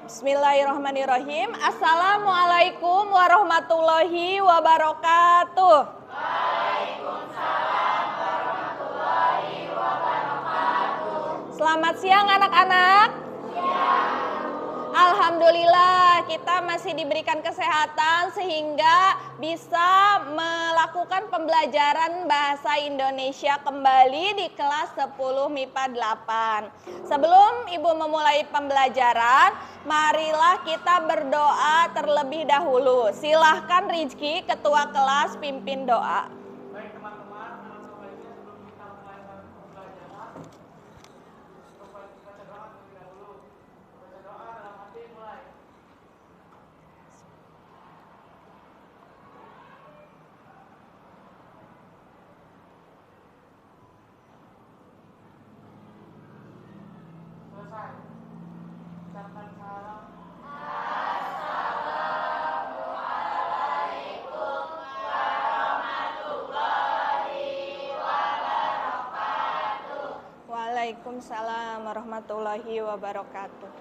Bismillahirrahmanirrahim. Assalamualaikum warahmatullahi wabarakatuh. Waalaikumsalam warahmatullahi wabarakatuh. Selamat siang anak-anak. Alhamdulillah kita masih diberikan kesehatan sehingga bisa melakukan pembelajaran bahasa Indonesia kembali di kelas 10 MIPA 8. Sebelum Ibu memulai pembelajaran, marilah kita berdoa terlebih dahulu. Silahkan Rizky, ketua kelas, pimpin doa. Baik teman-teman, alangkah baiknya sebelum kita mulai pembelajaran, baca doa terlebih dahulu. Baca doa dalam hati mulai. Selesai. Ucapkan salam. Waalaikumsalam warahmatullahi wabarakatuh.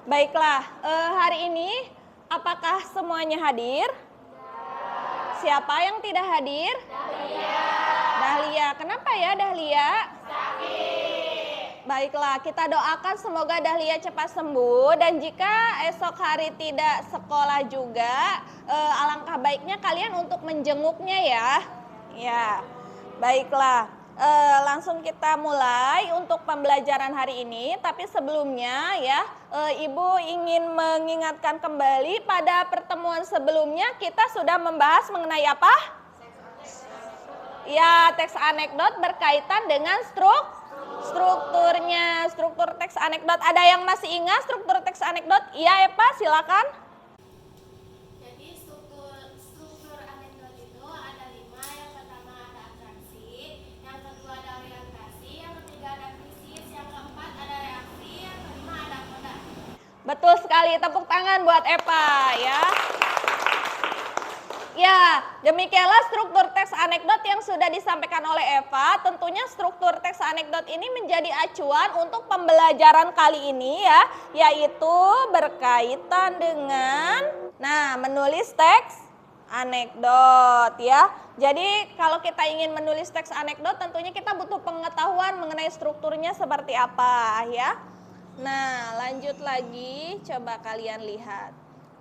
Baiklah, hari ini apakah semuanya hadir? Siapa yang tidak hadir? Dahlia. Kenapa ya Dahlia? Baiklah, kita doakan semoga Dahlia cepat sembuh, dan jika esok hari tidak sekolah juga, alangkah baiknya kalian untuk menjenguknya ya. Ya, baiklah. Langsung kita mulai untuk pembelajaran hari ini. Tapi sebelumnya ya, Ibu ingin mengingatkan kembali pada pertemuan sebelumnya kita sudah membahas mengenai apa? Ya, teks anekdot berkaitan dengan strukturnya. Struktur teks anekdot. Ada yang masih ingat struktur teks anekdot? Iya, Eva, silakan. Jadi struktur anekdot itu ada 5. Yang pertama ada atraksi, yang kedua ada orientasi, yang ketiga ada krisis, yang keempat ada reaksi, yang kelima ada koda. Betul sekali, tepuk tangan buat Eva ya. Ya, demikianlah struktur teks anekdot yang sudah disampaikan oleh Eva. Tentunya struktur teks anekdot ini menjadi acuan untuk pembelajaran kali ini ya, yaitu berkaitan dengan menulis teks anekdot ya. Jadi kalau kita ingin menulis teks anekdot tentunya kita butuh pengetahuan mengenai strukturnya seperti apa ya. Nah, lanjut lagi, coba kalian lihat.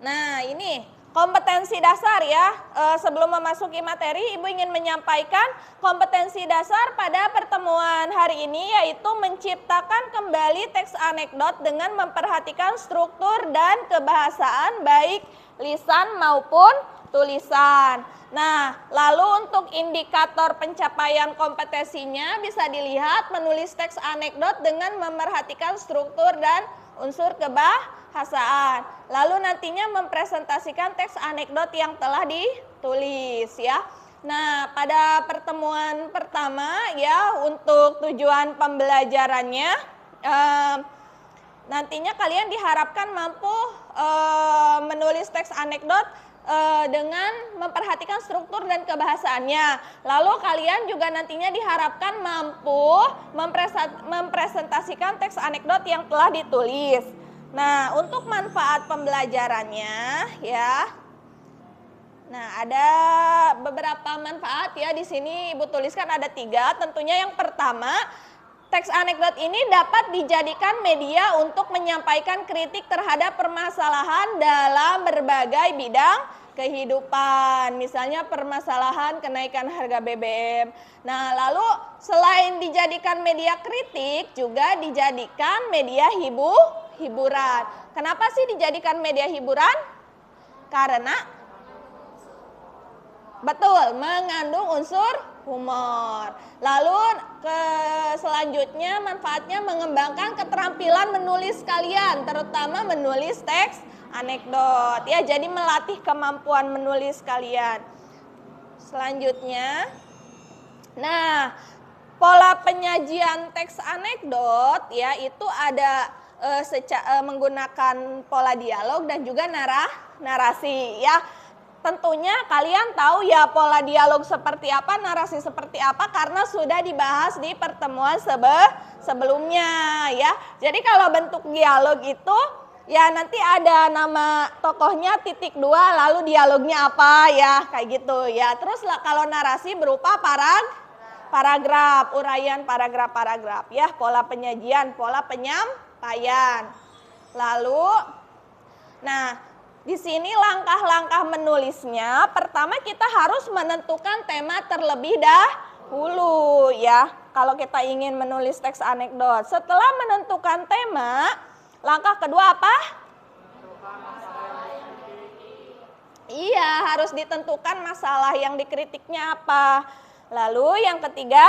Nah, ini kompetensi dasar ya. Sebelum memasuki materi, Ibu ingin menyampaikan kompetensi dasar pada pertemuan hari ini, yaitu menciptakan kembali teks anekdot dengan memperhatikan struktur dan kebahasaan baik lisan maupun tulisan. Nah, lalu untuk indikator pencapaian kompetensinya bisa dilihat menulis teks anekdot dengan memerhatikan struktur dan unsur kebahasaan. Lalu nantinya mempresentasikan teks anekdot yang telah ditulis ya. Nah, pada pertemuan pertama ya, untuk tujuan pembelajarannya nantinya kalian diharapkan mampu menulis teks anekdot dengan memperhatikan struktur dan kebahasaannya. Lalu kalian juga nantinya diharapkan mampu mempresentasikan teks anekdot yang telah ditulis. Nah, untuk manfaat pembelajarannya ya. Nah, ada beberapa manfaat ya, di sini Ibu tuliskan ada 3. Tentunya yang pertama, teks anekdot ini dapat dijadikan media untuk menyampaikan kritik terhadap permasalahan dalam berbagai bidang kehidupan. Misalnya permasalahan kenaikan harga BBM. Nah, lalu selain dijadikan media kritik, juga dijadikan media hiburan. Kenapa sih dijadikan media hiburan? Karena betul, mengandung unsur humor. Lalu selanjutnya manfaatnya mengembangkan keterampilan menulis kalian, terutama menulis teks anekdot ya. Jadi melatih kemampuan menulis kalian. Selanjutnya, nah, pola penyajian teks anekdot ya itu ada menggunakan pola dialog dan juga narasi ya. Tentunya kalian tahu ya pola dialog seperti apa, narasi seperti apa, karena sudah dibahas di pertemuan sebelumnya ya. Jadi kalau bentuk dialog itu Ya nanti ada nama tokohnya titik dua lalu dialognya apa ya kayak gitu ya. Terus kalau narasi berupa paragraf, uraian paragraf ya, pola penyajian, pola penyampaian. Lalu nah di sini langkah-langkah menulisnya, pertama kita harus menentukan tema terlebih dahulu ya. Kalau kita ingin menulis teks anekdot, setelah menentukan tema, langkah kedua apa? Iya, harus ditentukan masalah yang dikritiknya apa. Lalu yang ketiga,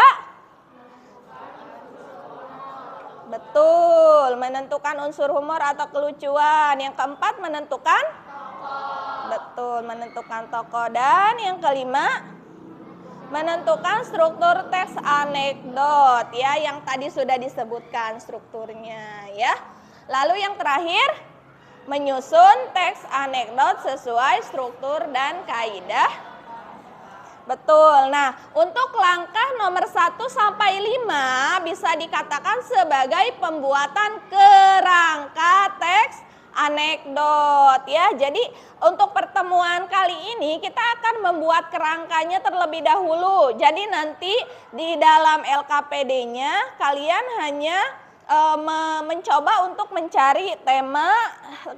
betul, menentukan unsur humor atau kelucuan. Yang keempat, menentukan betul, menentukan tokoh. Dan yang kelima, menentukan struktur teks anekdot ya, yang tadi sudah disebutkan strukturnya ya. Lalu yang terakhir, menyusun teks anekdot sesuai struktur dan kaidah. Betul. Nah, untuk langkah nomor 1 sampai 5 bisa dikatakan sebagai pembuatan kerangka teks anekdot ya. Jadi untuk pertemuan kali ini kita akan membuat kerangkanya terlebih dahulu. Jadi nanti di dalam LKPD-nya kalian hanya mencoba untuk mencari tema,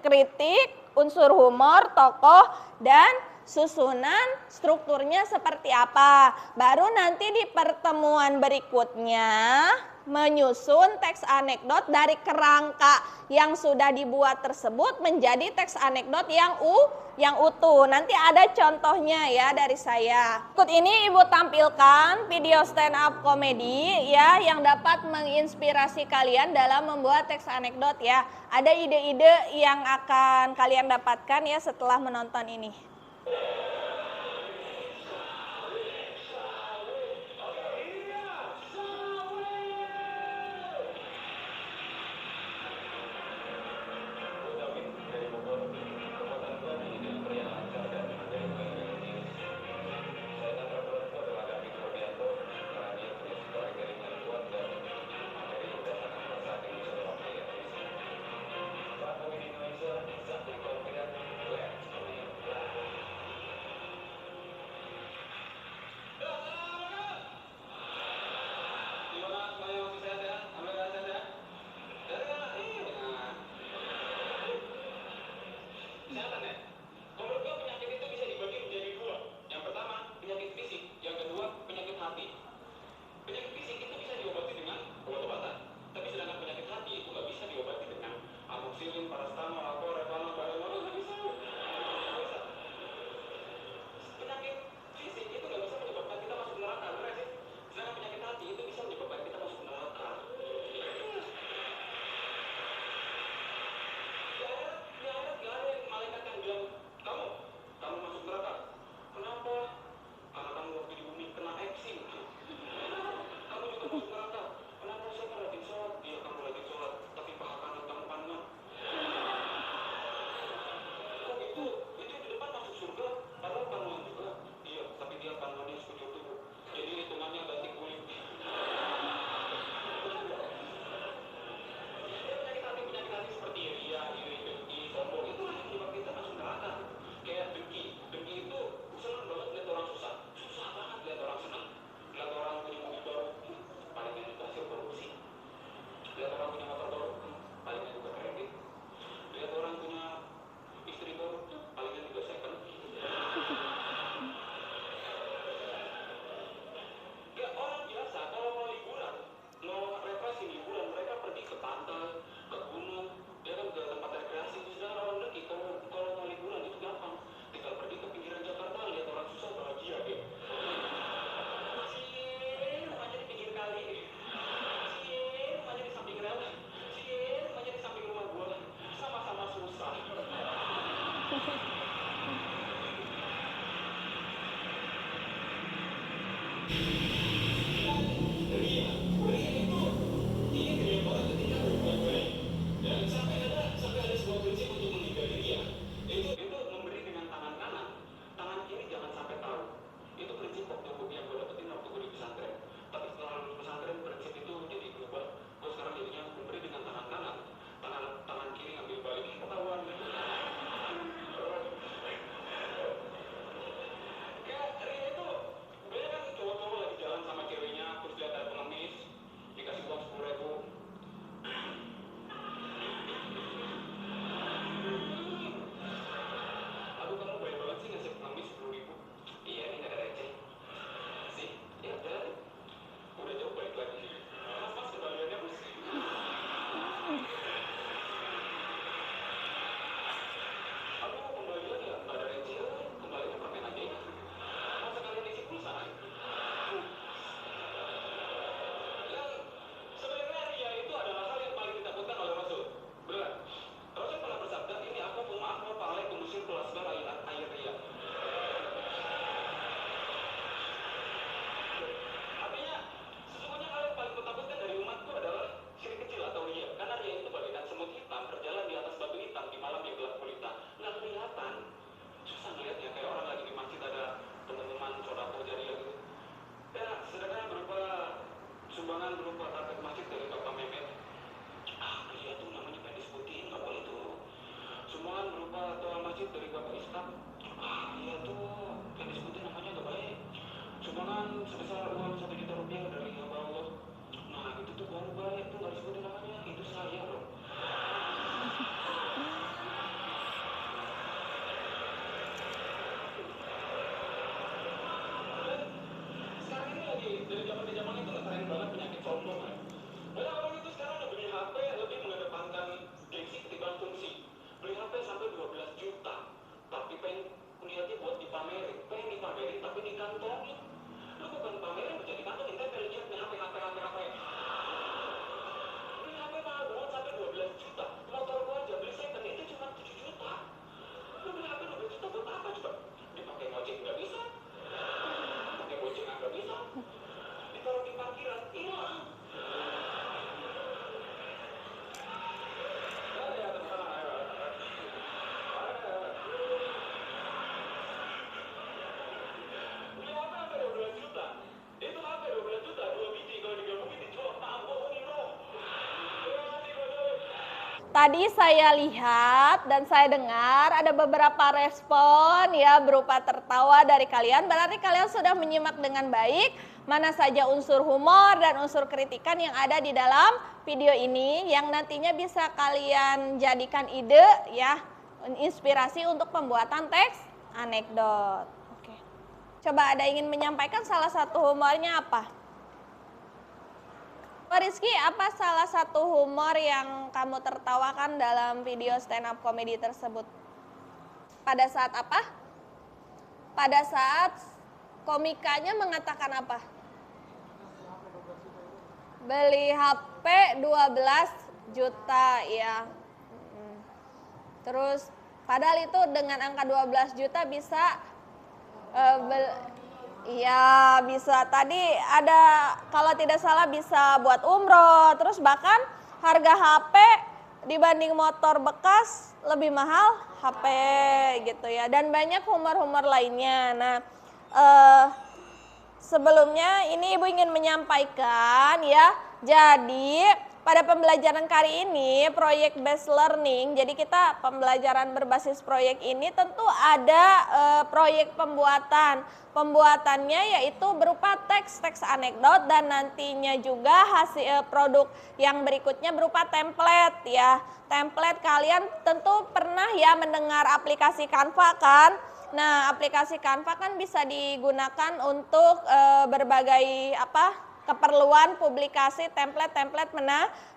kritik, unsur humor, tokoh, dan susunan strukturnya seperti apa. Baru nanti di pertemuan berikutnya menyusun teks anekdot dari kerangka yang sudah dibuat tersebut menjadi teks anekdot yang utuh. Nanti ada contohnya ya dari saya. Berikut ini Ibu tampilkan video stand up komedi ya yang dapat menginspirasi kalian dalam membuat teks anekdot ya. Ada ide-ide yang akan kalian dapatkan ya setelah menonton ini. masjid dari Bapak Islam. Iya tuh, yang disebutin namanya nggak baik. Sumbangan sebesar uang 1 juta rupiah dari hamba Allah. Nah itu tuh baru baik tuh, nggak disebutin namanya. Itu saya loh. Sekarang ini lagi dari zaman itu ngetren banget penyakit sombong kan. Banyak orang itu sekarang udah beli HP lebih mengedepankan gengsi ketimbang fungsi. Beli HP sampai 12 juta, tapi pengen niatnya buat dipamerin, tapi dikantongin. Lu bukan pamerin, bisa dikantongin, tempel lihat nih HP. Beli HP mahal banget sampai 12 juta. Motor gua aja beli second itu cuma 7 juta. Lu beli HP 12 juta buat apa coba? Dipakai ngojek nggak bisa, pakai gojek nggak bisa, ditaruh di parkiran hilang. Beli HP sampai 12 juta. Itu HP 12 juta, 2 biji kalau digabungin dijual tabung bro. Terima kasih Bro Joy. Tadi saya lihat dan saya dengar ada beberapa respon ya berupa tertawa dari kalian. Berarti kalian sudah menyimak dengan baik mana saja unsur humor dan unsur kritikan yang ada di dalam video ini yang nantinya bisa kalian jadikan ide ya, inspirasi untuk pembuatan teks anekdot. Oke. Coba ada ingin menyampaikan salah satu humornya apa? Pak Rizky, apa salah satu humor yang kamu tertawakan dalam video stand up comedy tersebut? Pada saat apa? Pada saat komikanya mengatakan apa? Beli HP 12 juta ya. Terus padahal itu dengan angka 12 juta bisa iya bisa, tadi ada kalau tidak salah bisa buat umroh, terus bahkan harga HP dibanding motor bekas lebih mahal HP gitu ya, dan banyak humor-humor lainnya. Nah sebelumnya ini Ibu ingin menyampaikan ya, jadi pada pembelajaran kali ini proyek based learning, jadi kita pembelajaran berbasis proyek ini tentu ada proyek pembuatannya yaitu berupa teks anekdot dan nantinya juga hasil produk yang berikutnya berupa template ya. Template kalian tentu pernah ya mendengar aplikasi Canva kan? Nah, aplikasi Canva kan bisa digunakan untuk berbagai keperluan publikasi template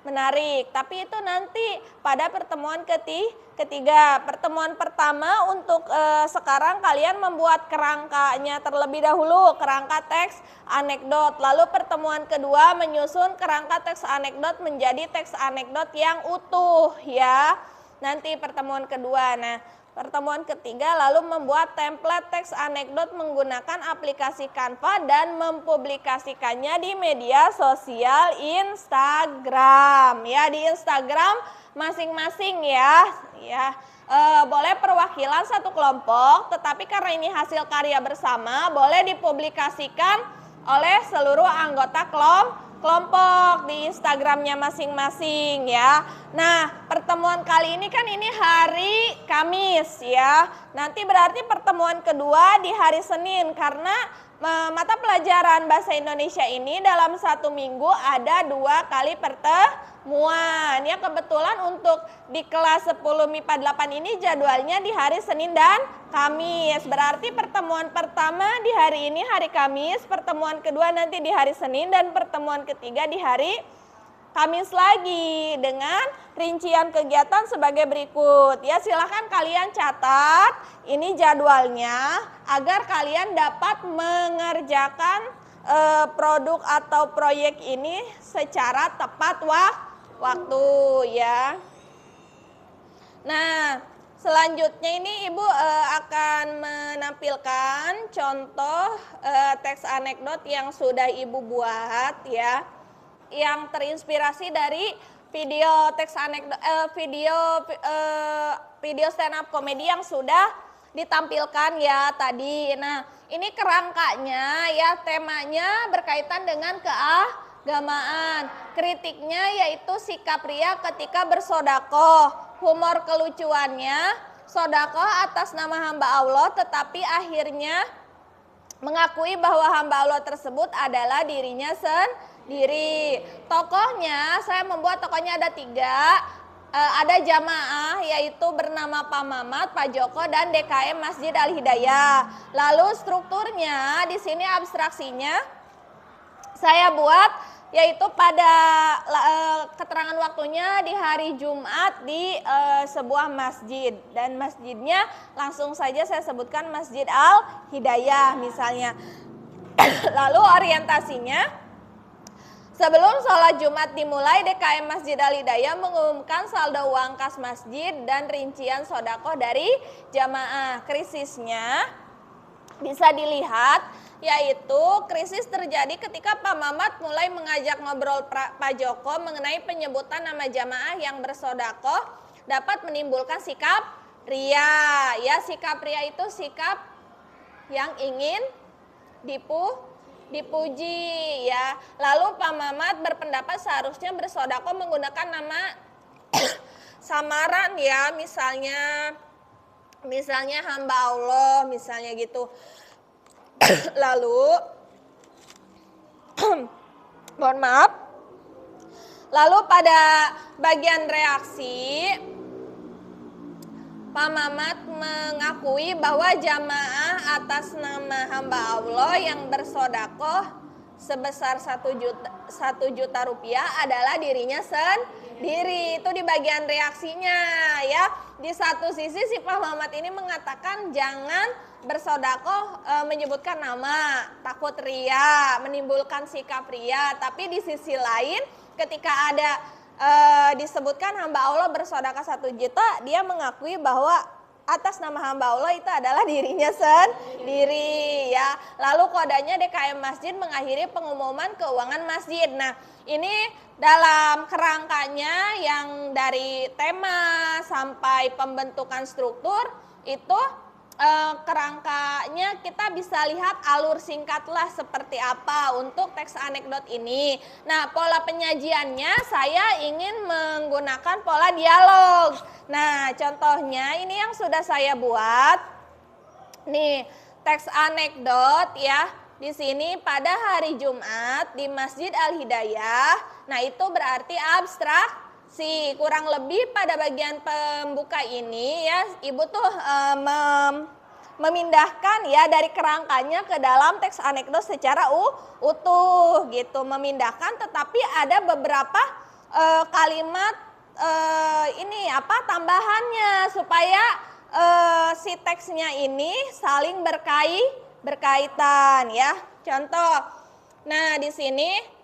menarik. Tapi itu nanti pada pertemuan ketiga. Pertemuan pertama untuk sekarang kalian membuat kerangkanya terlebih dahulu, kerangka teks anekdot. Lalu pertemuan kedua menyusun kerangka teks anekdot menjadi teks anekdot yang utuh ya. Nanti pertemuan kedua. Nah, pertemuan ketiga lalu membuat template teks anekdot menggunakan aplikasi Canva dan mempublikasikannya di media sosial Instagram. Ya, di Instagram masing-masing ya. Boleh perwakilan satu kelompok, tetapi karena ini hasil karya bersama, boleh dipublikasikan oleh seluruh anggota kelompok di Instagramnya masing-masing ya. Nah, pertemuan kali ini kan ini hari Kamis ya. Nanti berarti pertemuan kedua di hari Senin karena mata pelajaran bahasa Indonesia ini dalam 1 minggu ada 2 kali pertemuan. Ya, kebetulan untuk di kelas 10 MIPA 8 ini jadwalnya di hari Senin dan Kamis. Berarti pertemuan pertama di hari ini hari Kamis, pertemuan kedua nanti di hari Senin, dan pertemuan ketiga di hari Kamis lagi dengan rincian kegiatan sebagai berikut. Ya, silahkan kalian catat ini jadwalnya agar kalian dapat mengerjakan produk atau proyek ini secara tepat waktu ya. Nah, selanjutnya ini Ibu akan menampilkan contoh teks anekdot yang sudah Ibu buat ya, yang terinspirasi dari video teks anekdot video stand up comedy yang sudah ditampilkan ya tadi. Nah, ini kerangkanya ya, temanya berkaitan dengan keagamaan. Kritiknya yaitu sikap ria ketika bersodakoh. Humor kelucuannya sodakoh atas nama hamba Allah, tetapi akhirnya mengakui bahwa hamba Allah tersebut adalah dirinya sendiri. Tokohnya, saya membuat tokohnya ada 3. Ada jamaah yaitu bernama Pak Mamat, Pak Joko, dan DKM Masjid Al Hidayah. Lalu strukturnya di sini abstraksinya saya buat yaitu pada keterangan waktunya di hari Jumat di sebuah masjid, dan masjidnya langsung saja saya sebutkan Masjid Al Hidayah misalnya. Lalu orientasinya, sebelum sholat Jumat dimulai, DKM Masjid Al Hidayah mengumumkan saldo uang kas masjid dan rincian sodakoh dari jamaah. Krisisnya bisa dilihat, yaitu krisis terjadi ketika Pak Mamat mulai mengajak ngobrol Pak Joko mengenai penyebutan nama jamaah yang bersodakoh dapat menimbulkan sikap ria. Ya, sikap ria itu sikap yang ingin dipuji ya. Lalu Pak Mamat berpendapat seharusnya bersodakoh menggunakan nama samaran ya, misalnya hamba Allah misalnya gitu. Lalu mohon maaf. Lalu pada bagian reaksi, Pak Mamat mengakui bahwa jamaah atas nama hamba Allah yang bersodakoh sebesar 1 juta rupiah adalah dirinya sendiri. Itu di bagian reaksinya ya. Di satu sisi si Pak Mamat ini mengatakan jangan bersodakoh menyebutkan nama, takut ria, menimbulkan sikap ria. Tapi di sisi lain ketika ada disebutkan hamba Allah bersedekah 1 juta, dia mengakui bahwa atas nama hamba Allah itu adalah dirinya sendiri ya. Lalu kodanya DKM Masjid mengakhiri pengumuman keuangan masjid. Nah, ini dalam kerangkanya yang dari tema sampai pembentukan struktur itu kerangkanya kita bisa lihat alur singkatlah seperti apa untuk teks anekdot ini. Nah, pola penyajiannya saya ingin menggunakan pola dialog. Nah, contohnya ini yang sudah saya buat. Nih, teks anekdot ya. Di sini pada hari Jumat di Masjid Al Hidayah. Nah, itu berarti abstrak. Kurang lebih pada bagian pembuka ini ya, Ibu tuh memindahkan ya dari kerangkanya ke dalam teks anekdot secara utuh gitu, memindahkan, tetapi ada beberapa kalimat tambahannya supaya si teksnya ini saling berkaitan ya. Contoh, nah di sini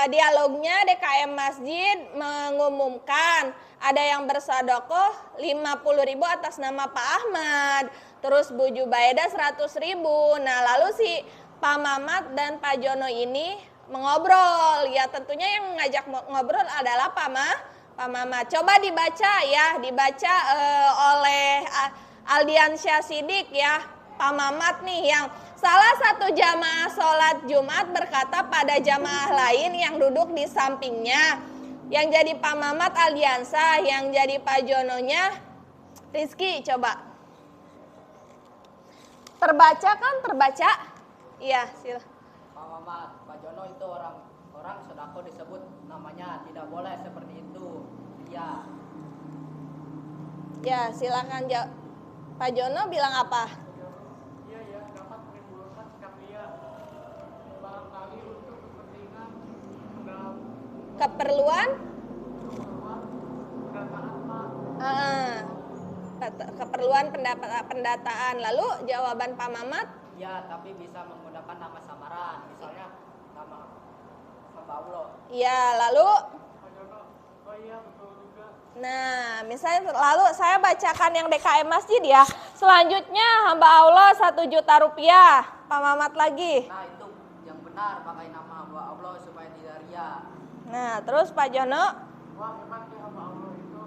dialognya DKM Masjid mengumumkan ada yang bersodakoh 50.000 atas nama Pak Ahmad, terus Bu Jubaidah 100.000. Nah, lalu si Pak Mamat dan Pak Jono ini mengobrol. Ya, tentunya yang ngajak ngobrol adalah Pak Mamat. Coba dibaca ya, oleh Aldiansyah Sidik ya. Pak Mamat nih yang salah satu jamaah sholat Jumat berkata pada jamaah lain yang duduk di sampingnya, yang jadi Pak Mamat Aldiansyah, yang jadi Pak Jononya Rizky. Coba terbaca kan? Terbaca? Iya, sila. Pak Mamat, Pak Jono itu orang sodako disebut namanya, tidak boleh seperti itu. Iya. Ya, silakan Pak Jono bilang apa? Iya, dapat menimbulkan sikap ria. Barangkali untuk kepentingan Keperluan? pendataan Pak. Keperluan pendataan. Lalu jawaban Pak Mamat? Ya, tapi bisa menggunakan nama samaran, misalnya nama hamba Allah. Iya, lalu? Pak Jono, oh iya betul juga. Nah, misalnya lalu saya bacakan yang DKM Masjid ya. Selanjutnya hamba Allah 1 juta rupiah. Pak Mamat lagi. Nah, itu yang benar, pakai nama hamba Allah supaya tidak ria. Nah, terus Pak Jono? Wah, hebat ya hamba Allah itu,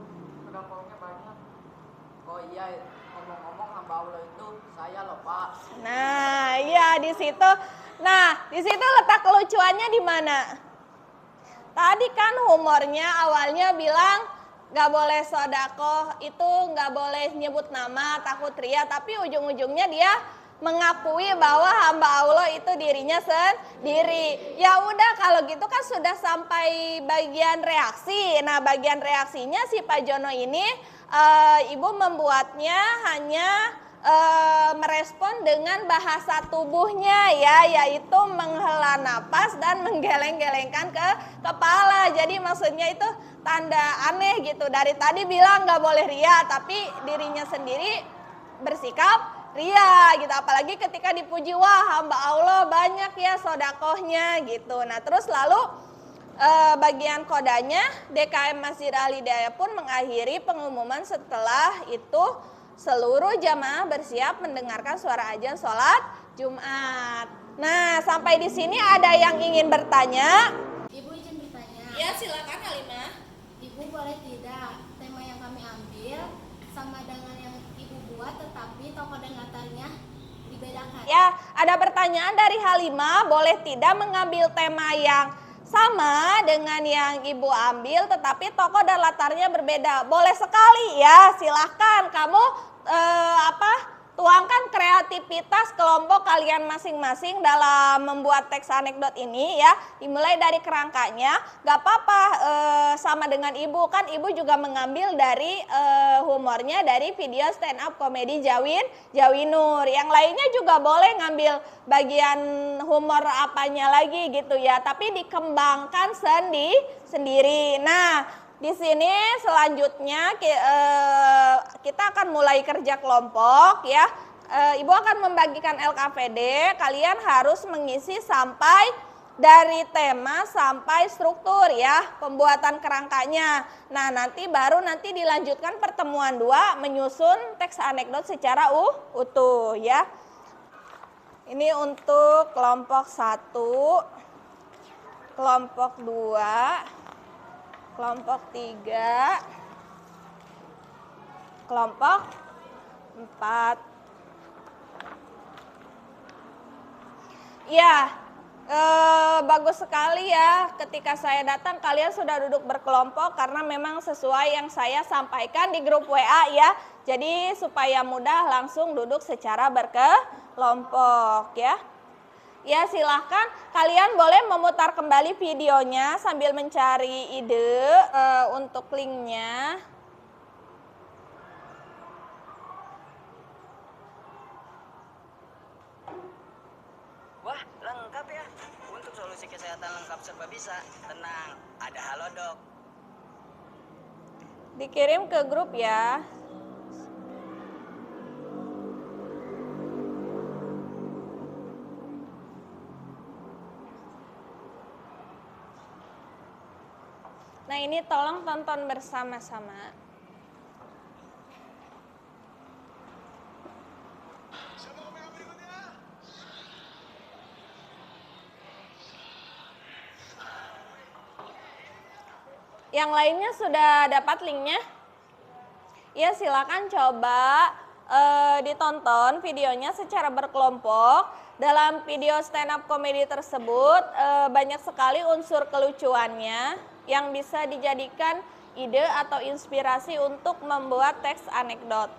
sodakohnya banyak. Oh iya, ngomong-ngomong hamba Allah itu saya loh Pak. Nah, iya di situ. Nah, di situ letak kelucuannya di mana? Tadi kan humornya awalnya bilang nggak boleh sodakoh, itu nggak boleh nyebut nama, takut ria, tapi ujung-ujungnya dia mengakui bahwa hamba Allah itu dirinya sendiri. Ya udah kalau gitu kan sudah sampai bagian reaksi. Nah bagian reaksinya si Pak Jono ini ibu membuatnya hanya merespon dengan bahasa tubuhnya ya, yaitu menghela napas dan menggeleng-gelengkan ke kepala. Jadi maksudnya itu tanda aneh gitu. Dari tadi bilang nggak boleh ria, tapi dirinya sendiri bersikap ria gitu. Apalagi ketika dipuji, wah hamba Allah banyak ya sodakohnya gitu. Nah terus lalu bagian kodanya DKM Masjid Al Hidayah pun mengakhiri pengumuman setelah itu seluruh jamaah bersiap mendengarkan suara azan sholat Jumat. Nah sampai di sini ada yang ingin bertanya? Ibu izin bertanya. Ya silakan Halimah. Ibu boleh tidak tema yang kami ambil sama dengan yang ibu buat, tetapi tokoh dan latarnya dibedakan? Ya, ada pertanyaan dari Halimah, boleh tidak mengambil tema yang sama dengan yang ibu ambil, tetapi tokoh dan latarnya berbeda? Boleh sekali ya, silahkan kamu tuangkan kreativitas kelompok kalian masing-masing dalam membuat teks anekdot ini ya. Dimulai dari kerangkanya, gak apa-apa sama dengan ibu, kan ibu juga mengambil dari humornya dari video stand up komedi Jawinur. Yang lainnya juga boleh ngambil bagian humor apanya lagi gitu ya, tapi dikembangkan sendiri. Nah di sini selanjutnya kita akan mulai kerja kelompok ya. Ibu akan membagikan LKPD, kalian harus mengisi sampai dari tema sampai struktur ya, pembuatan kerangkanya. Nah nanti dilanjutkan pertemuan 2 menyusun teks anekdot secara utuh ya. Ini untuk kelompok 1, kelompok 2, kelompok 3, kelompok 4. Ya, bagus sekali ya ketika saya datang kalian sudah duduk berkelompok karena memang sesuai yang saya sampaikan di grup WA ya. Jadi supaya mudah langsung duduk secara berkelompok ya. Ya silahkan kalian boleh memutar kembali videonya sambil mencari ide untuk linknya. Wah, lengkap ya. Untuk solusi kesehatan lengkap serba bisa. Tenang, ada Halodoc. Dikirim ke grup ya. Nah ini tolong tonton bersama-sama. Yang lainnya sudah dapat linknya? Ya silakan coba ditonton videonya secara berkelompok. Dalam video stand up komedi tersebut banyak sekali unsur kelucuannya yang bisa dijadikan ide atau inspirasi untuk membuat teks anekdot.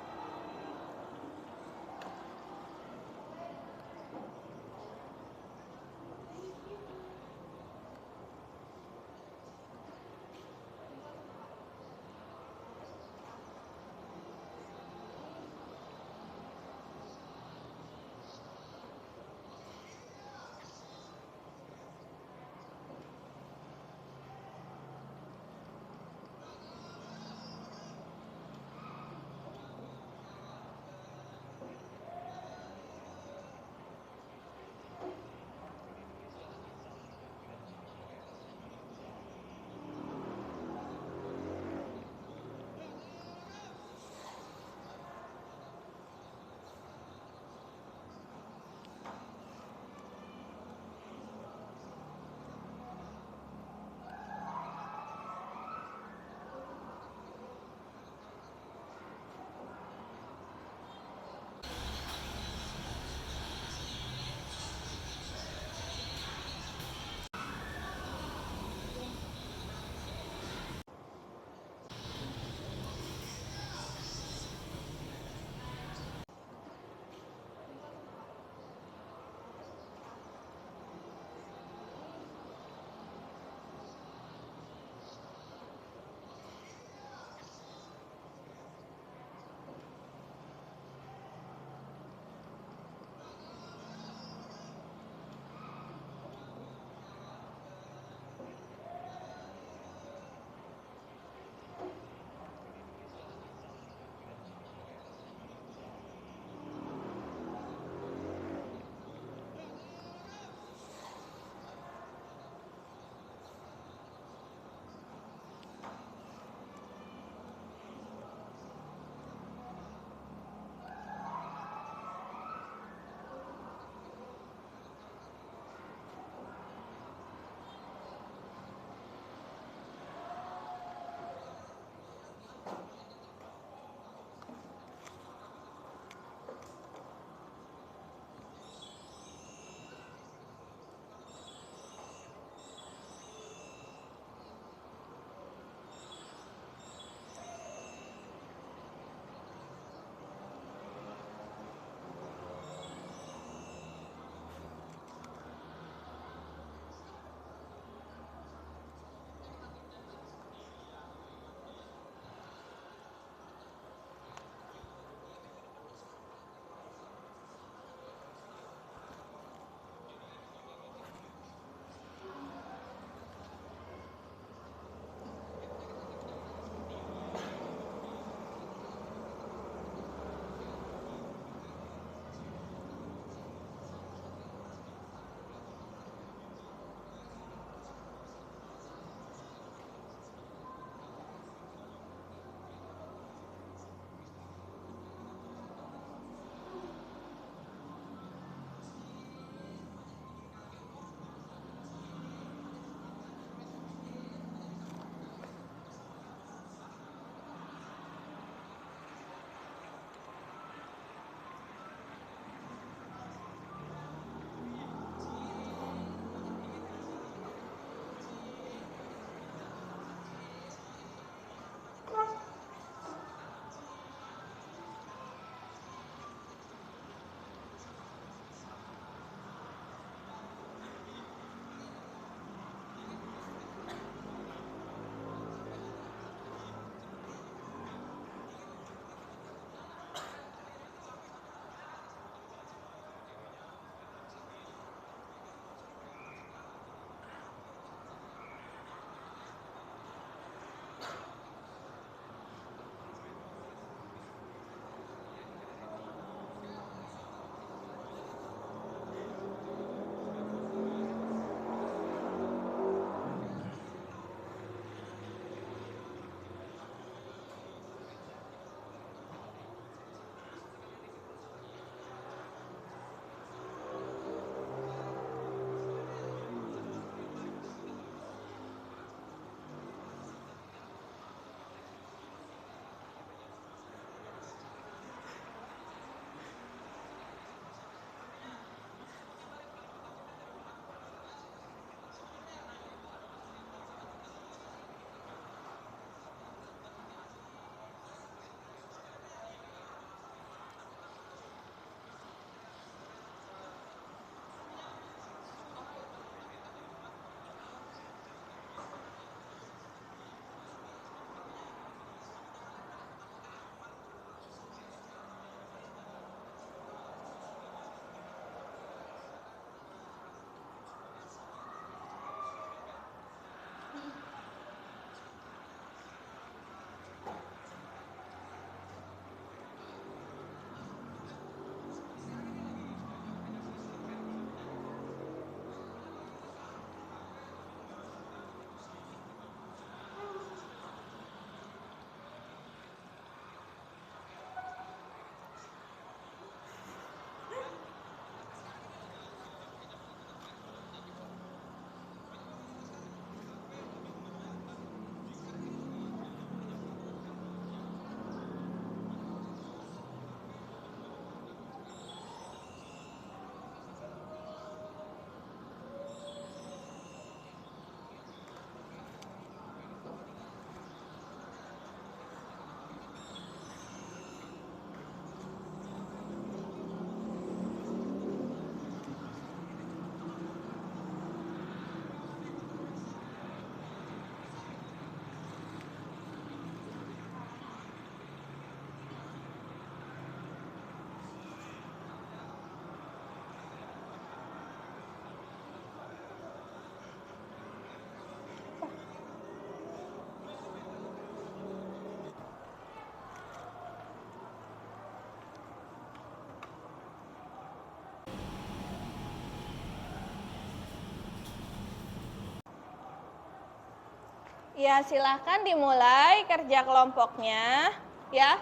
Ya, silahkan dimulai kerja kelompoknya, ya.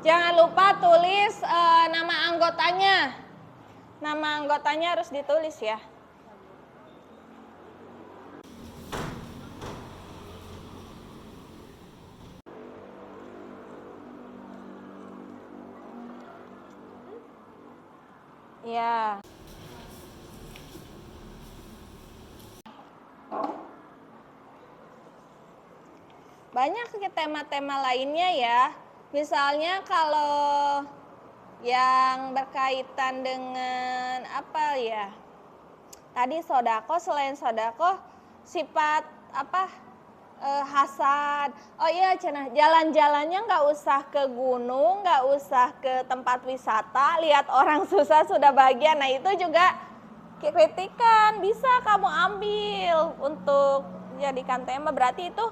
Jangan lupa tulis nama anggotanya. Nama anggotanya harus ditulis ya. Ya. Banyak tema-tema lainnya ya. Misalnya kalau yang berkaitan dengan apa ya? Tadi sodako, selain sodako, sifat apa? Hasad. Oh iya, cenah jalan-jalannya nggak usah ke gunung, nggak usah ke tempat wisata, lihat orang susah sudah bahagia. Nah itu juga kritikan, bisa kamu ambil untuk jadikan tema. Berarti itu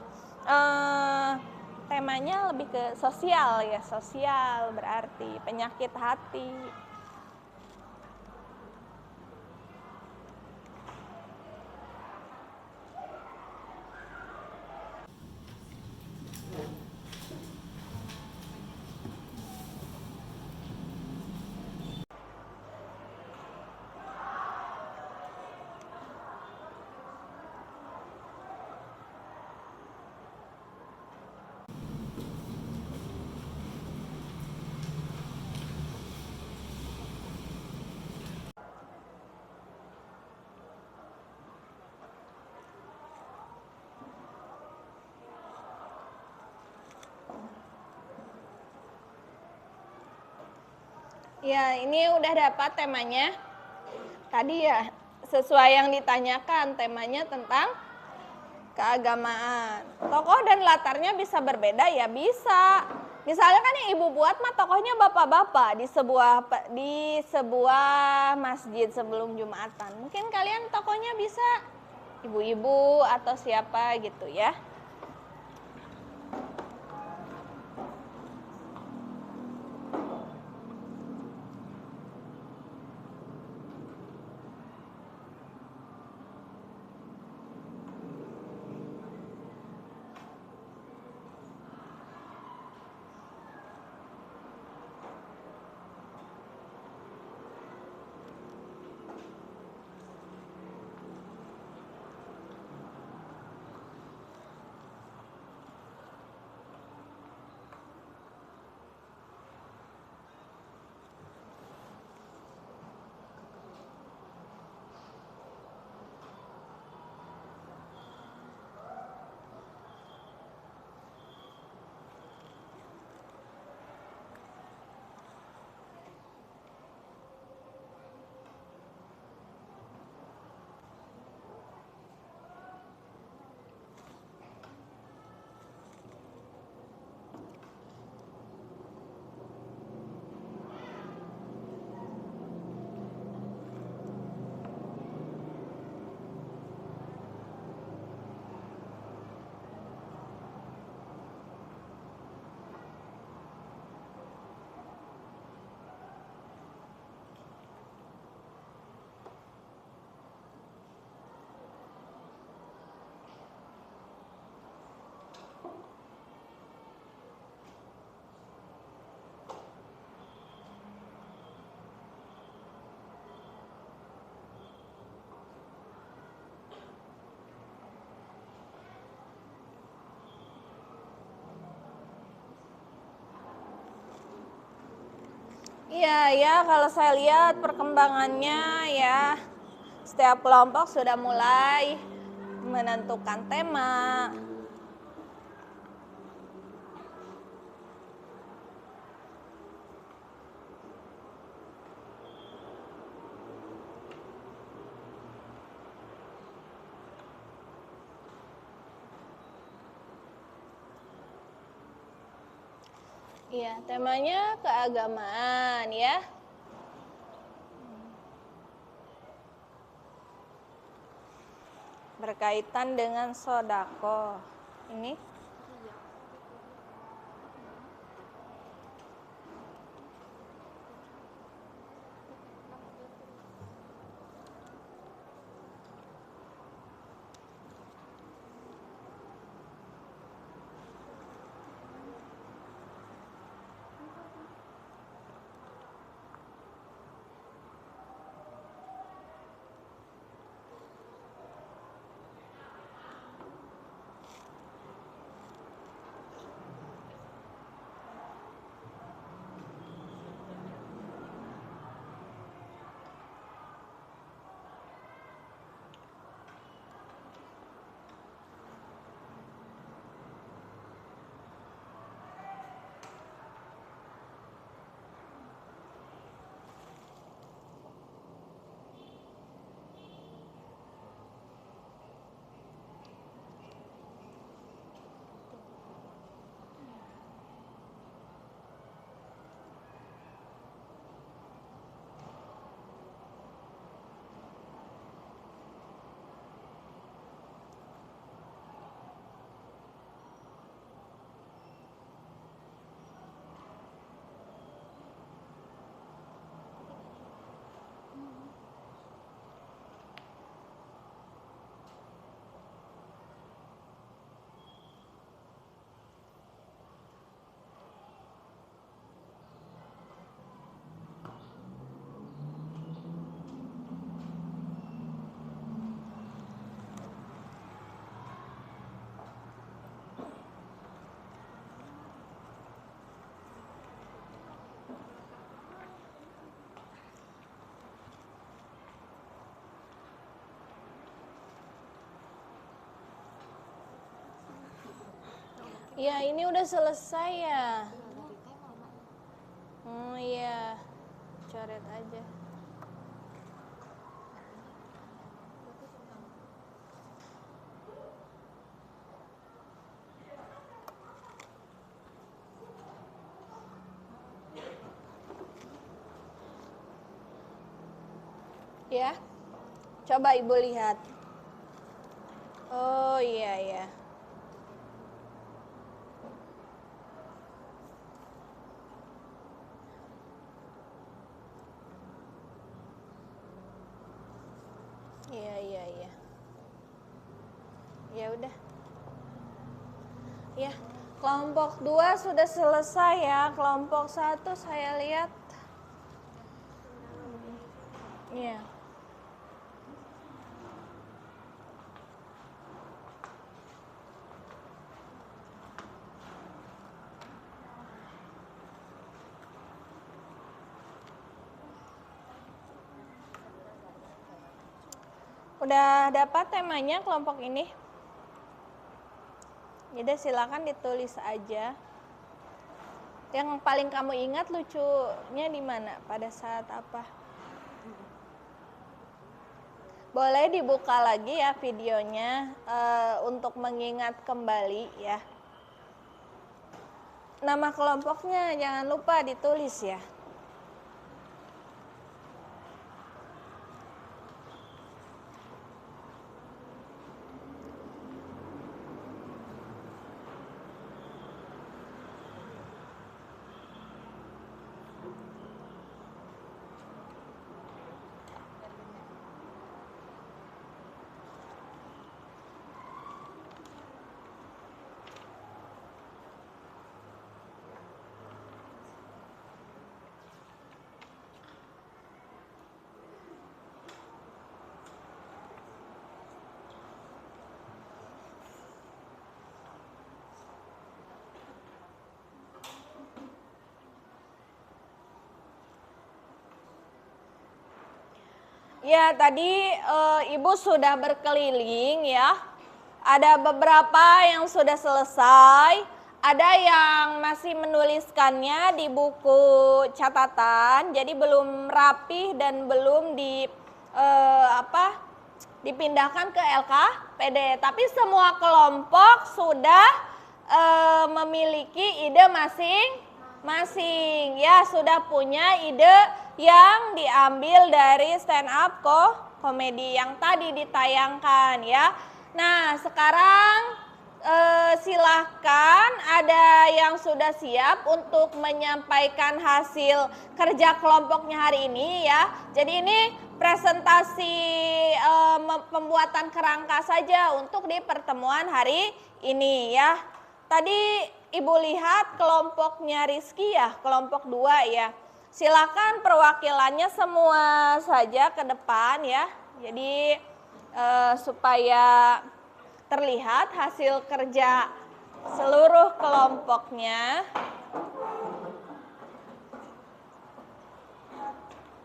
temanya lebih ke sosial ya, sosial berarti penyakit hati. Ya, ini udah dapat temanya. Tadi ya, sesuai yang ditanyakan, temanya tentang keagamaan. Tokoh dan latarnya bisa berbeda ya, bisa. Misalnya kan yang ibu buat mah tokohnya bapak-bapak di sebuah masjid sebelum Jumatan. Mungkin kalian tokohnya bisa ibu-ibu atau siapa gitu ya. Iya ya, kalau saya lihat perkembangannya ya, setiap kelompok sudah mulai menentukan tema. Iya, temanya keagamaan ya. Berkaitan dengan sodako. Ini Ya, ini udah selesai ya. Oh iya, coret aja. Ya, coba Ibu lihat. Oh iya ya. Iya. Ya udah. Ya, kelompok 2 sudah selesai ya. Kelompok 1 saya lihat. Iya. Udah dapat temanya kelompok ini? Jadi silakan ditulis aja. Yang paling kamu ingat lucunya di mana? Pada saat apa? Boleh dibuka lagi ya videonya untuk mengingat kembali ya. Nama kelompoknya jangan lupa ditulis ya. Ya, tadi Ibu sudah berkeliling ya. Ada beberapa yang sudah selesai, ada yang masih menuliskannya di buku catatan, jadi belum rapih dan belum dipindahkan ke LKPD. Tapi semua kelompok sudah memiliki ide masing-masing. Ya, sudah punya ide yang diambil dari stand up komedi yang tadi ditayangkan ya. Nah, sekarang silahkan ada yang sudah siap untuk menyampaikan hasil kerja kelompoknya hari ini ya. Jadi ini presentasi pembuatan kerangka saja untuk di pertemuan hari ini ya. Tadi Ibu lihat kelompoknya Rizky ya, kelompok 2 ya. Silakan perwakilannya semua saja ke depan ya. Jadi supaya terlihat hasil kerja seluruh kelompoknya.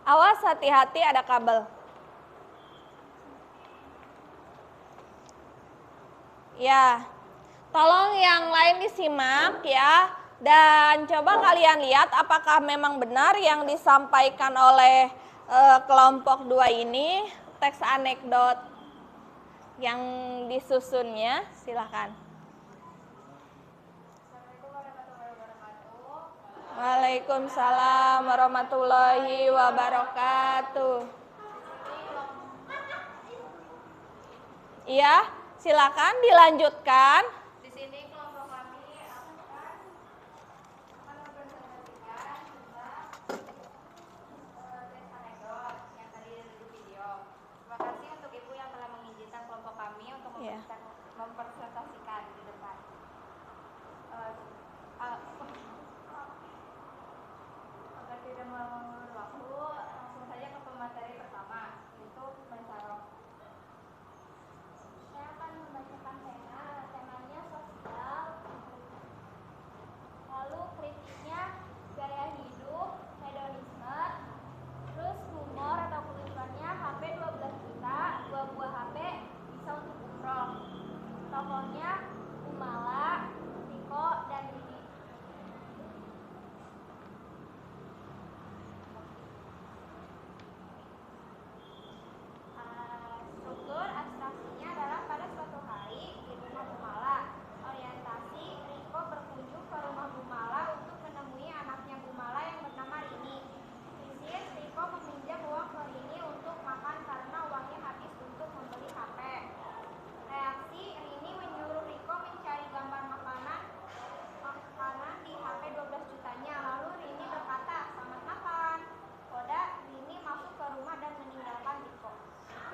Awas, hati-hati ada kabel. Ya, tolong yang lain disimak ya. Dan coba kalian lihat apakah memang benar yang disampaikan oleh kelompok 2 ini, teks anekdot yang disusunnya, silakan. Waalaikumsalam warahmatullahi wabarakatuh. Iya, silakan dilanjutkan. Di sini kelompok kami akan mempresentasikan tentang teks anekdot yang tadi ada di video. Terima kasih untuk Ibu yang telah mengizinkan kelompok kami untuk mempresentasikan di depan. Agar tidak mengulur waktu, langsung saja ke pemateri pertama, yaitu mencarok. Saya akan membacakan temanya sosial, lalu kritiknya gaya hidup, hedonisme, terus humor atau kelucuannya HP 12 juta, 2 buah HP bisa untuk umroh. Tokohnya Umala, Tiko,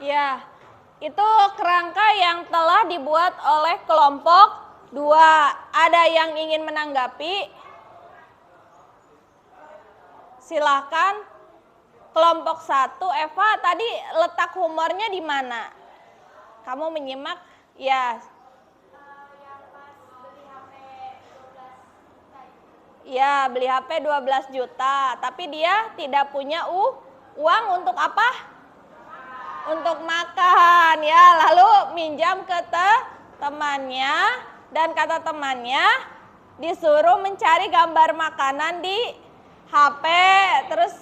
Ya, itu kerangka yang telah dibuat oleh kelompok 2. Ada yang ingin menanggapi? Silahkan. Kelompok 1, Eva, tadi letak humornya di mana? Kamu menyimak? Ya. Ya, beli HP 12 juta, tapi dia tidak punya uang untuk apa? Untuk makan, ya. Lalu minjam ke temannya, dan kata temannya disuruh mencari gambar makanan di HP, terus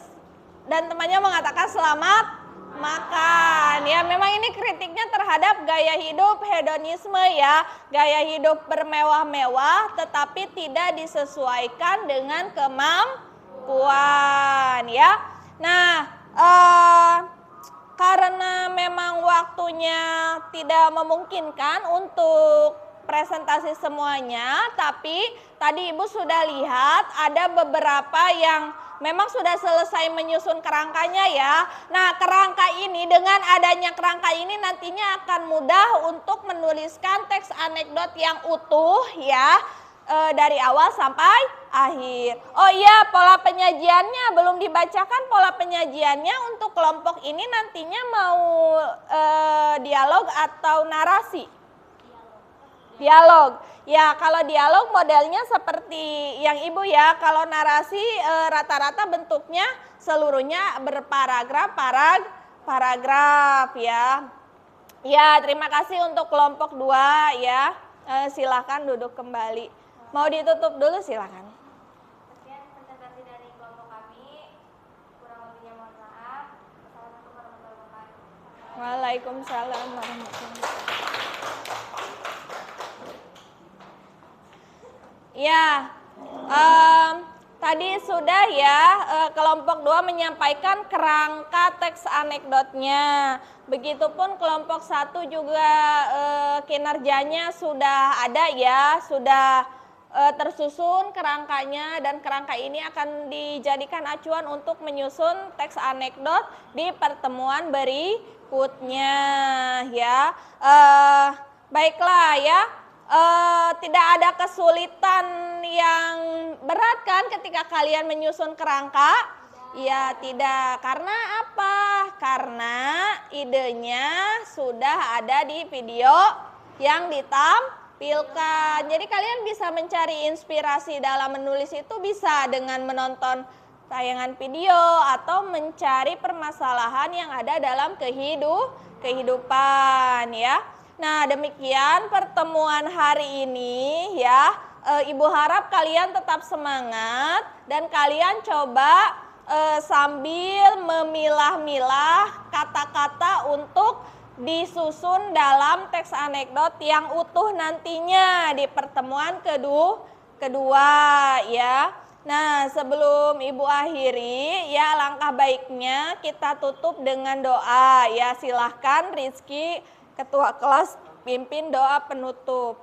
dan temannya mengatakan selamat makan. Ya, memang ini kritiknya terhadap gaya hidup hedonisme, ya, gaya hidup bermewah-mewah tetapi tidak disesuaikan dengan kemampuan, ya. Nah, karena memang waktunya tidak memungkinkan untuk presentasi semuanya, tapi tadi Ibu sudah lihat ada beberapa yang memang sudah selesai menyusun kerangkanya, ya. Nah, kerangka ini, dengan adanya kerangka ini nantinya akan mudah untuk menuliskan teks anekdot yang utuh, ya, dari awal sampai akhir. Oh iya, pola penyajiannya belum dibacakan. Pola penyajiannya untuk kelompok ini nantinya mau dialog atau narasi? Dialog. Ya, kalau dialog modelnya seperti yang Ibu, ya. Kalau narasi rata-rata bentuknya seluruhnya berparagraf, paragraf, ya. Ya, terima kasih untuk kelompok 2, ya. Silakan duduk kembali. Mau ditutup dulu, silakan. Sekian presentasi dari kelompok kami. Kurang lebihnya mohon maaf. Assalamualaikum warahmatullahi wabarakatuh. Waalaikumsalam warahmatullahi wabarakatuh. Ya, tadi sudah, ya, kelompok 2 menyampaikan kerangka teks anekdotnya. Begitupun kelompok 1 juga kinerjanya sudah ada, ya, sudah tersusun kerangkanya, dan kerangka ini akan dijadikan acuan untuk menyusun teks anekdot di pertemuan berikutnya, ya. Baiklah, ya. Tidak ada kesulitan yang berat kan ketika kalian menyusun kerangka? Ya, tidak. Karena apa? Karena idenya sudah ada di video yang ditampilkan. Jadi kalian bisa mencari inspirasi dalam menulis itu bisa dengan menonton tayangan video atau mencari permasalahan yang ada dalam kehidupan, ya. Nah, demikian pertemuan hari ini, ya. Ibu harap kalian tetap semangat dan kalian coba sambil memilah-milah kata-kata untuk disusun dalam teks anekdot yang utuh nantinya di pertemuan kedua, ya. Nah, sebelum Ibu akhiri, ya, langkah baiknya kita tutup dengan doa, ya. Silahkan Rizky, Ketua kelas, pimpin doa penutup.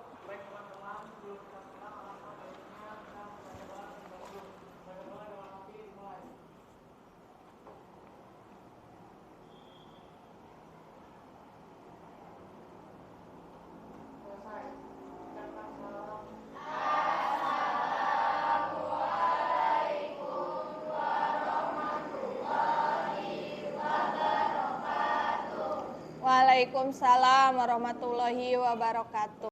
Waalaikumsalam warahmatullahi wabarakatuh.